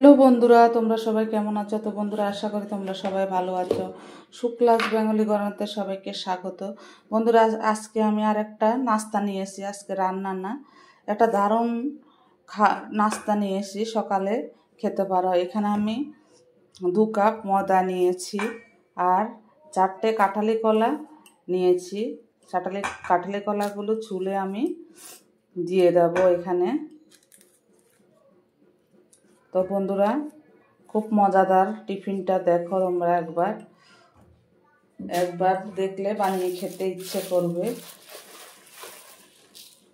Hello বন্ধুরা, তোমরা সবাই কেমন আছো? তো বন্ধুরা, আশা করি তোমরা সবাই ভালো আছো। শুক্লাস বেঙ্গলি গণতে সবাইকে স্বাগত। বন্ধুরা, আজকে আমি আর একটা নাস্তা নিয়ে এসেছি। আজকে রান্না না, একটা দারুণ নাস্তা নিয়ে এসেছি, সকালে খেতে পারো। এখানে আমি 2 কাপ ময়দা নিয়েছি আর 4টে কাঁঠালি কলা নিয়েছি। কাঁঠালি কলাগুলো ছুলে আমি দিয়ে দেবো এখানে। তো বন্ধুরা, খুব মজাদার টিফিনটা দেখো তোমরা একবার দেখলে বানিয়ে খেতে ইচ্ছে করবে।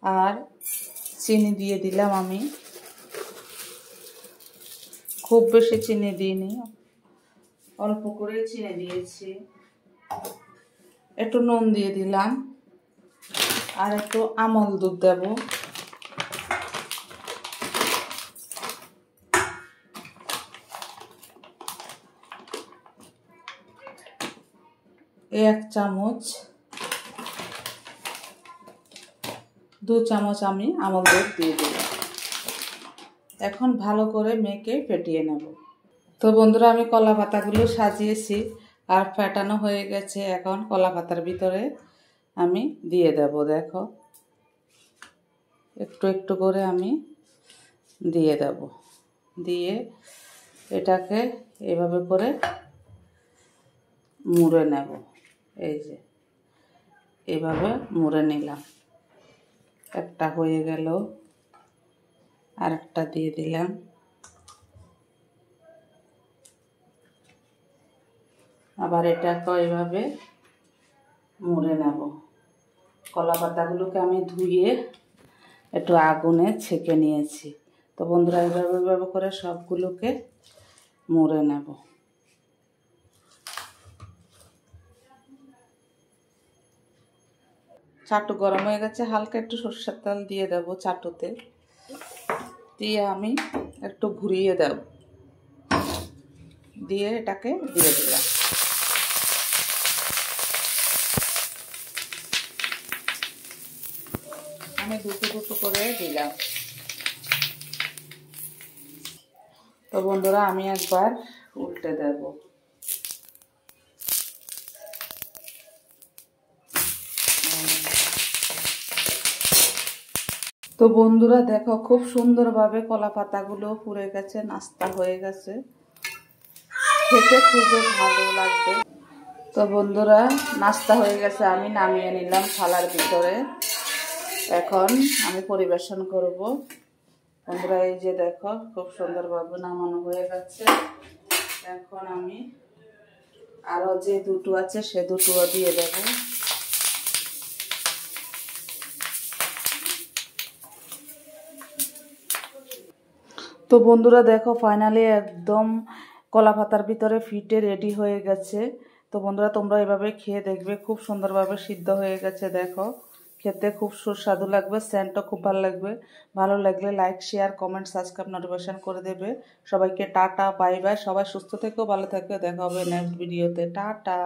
আর চিনি দিয়ে দিলাম আমি, খুব বেশি চিনি দিইনি, অল্প করে চিনি দিয়েছি। একটু নুন দিয়ে দিলাম আর একটু আমল দুধ দেব। এক চামচ, 2 চামচ আমি আমল দুধ দিয়ে দিলাম। এখন ভালো করে মেখে ফেটিয়ে নেব। তো বন্ধুরা, আমি কলা পাতাগুলো সাজিয়েছি আর ফেটানো হয়ে গেছে। এখন কলা পাতার ভিতরে আমি দিয়ে দেব। দেখো, একটু একটু করে আমি দিয়ে দেব। দিয়ে এটাকে এভাবে করে মুড়ে নেব। এই যে এভাবে মুড়ে নিলাম। একটা হয়ে গেল, আরেকটা দিয়ে দিলাম। আবার এটাকে এইভাবে মুড়ে নেব। কলা পাতাগুলোকে আমি ধুয়ে একটু আগুনে ছেঁকে নিয়েছি। তো বন্ধুরা, এইভাবে করে সবগুলোকে মুড়ে নেব। চাটু গরম হয়ে গেছে, হালকা একটু সরষের তেল দিয়ে দেব চাটুতে। দিয়ে আমি একটু ঘুরিয়ে দেব, দিয়ে এটাকে দিয়ে দিলাম। আমি দুটো করে দিলাম। তো বন্ধুরা, আমি একবার উল্টে দেব। তো বন্ধুরা দেখো, খুব সুন্দরভাবে কলা পাতাগুলো পুড়ে গেছে, নাস্তা হয়ে গেছে, খেতে খুবই ভালো লাগবে। তো বন্ধুরা, নাস্তা হয়ে গেছে, আমি নামিয়ে নিলাম থালার ভিতরে। এখন আমি পরিবেশন করব। বন্ধুরা, এই যে দেখো, খুব সুন্দরভাবে নামানো হয়ে গেছে। এখন আমি আরো যে দুটো আছে সে দুটো দিয়ে দেব। তো বন্ধুরা দেখো, ফাইনালি একদম কলা পাতার ভিতরে ফিটে রেডি হয়ে গেছে। তো বন্ধুরা, তোমরা এভাবে খেয়ে দেখবে, খুব সুন্দরভাবে সিদ্ধ হয়ে গেছে। দেখো, খেতে খুব সুস্বাদু লাগবে, সেন্টও খুব ভালো লাগবে। ভালো লাগলে like, share, comment, subscribe, notification করে দেবে। সবাইকে টাটা, বাই বাই। সবাই সুস্থ থেকো, ভালো থেকো। দেখা হবে নেক্সট ভিডিওতে। টাটা।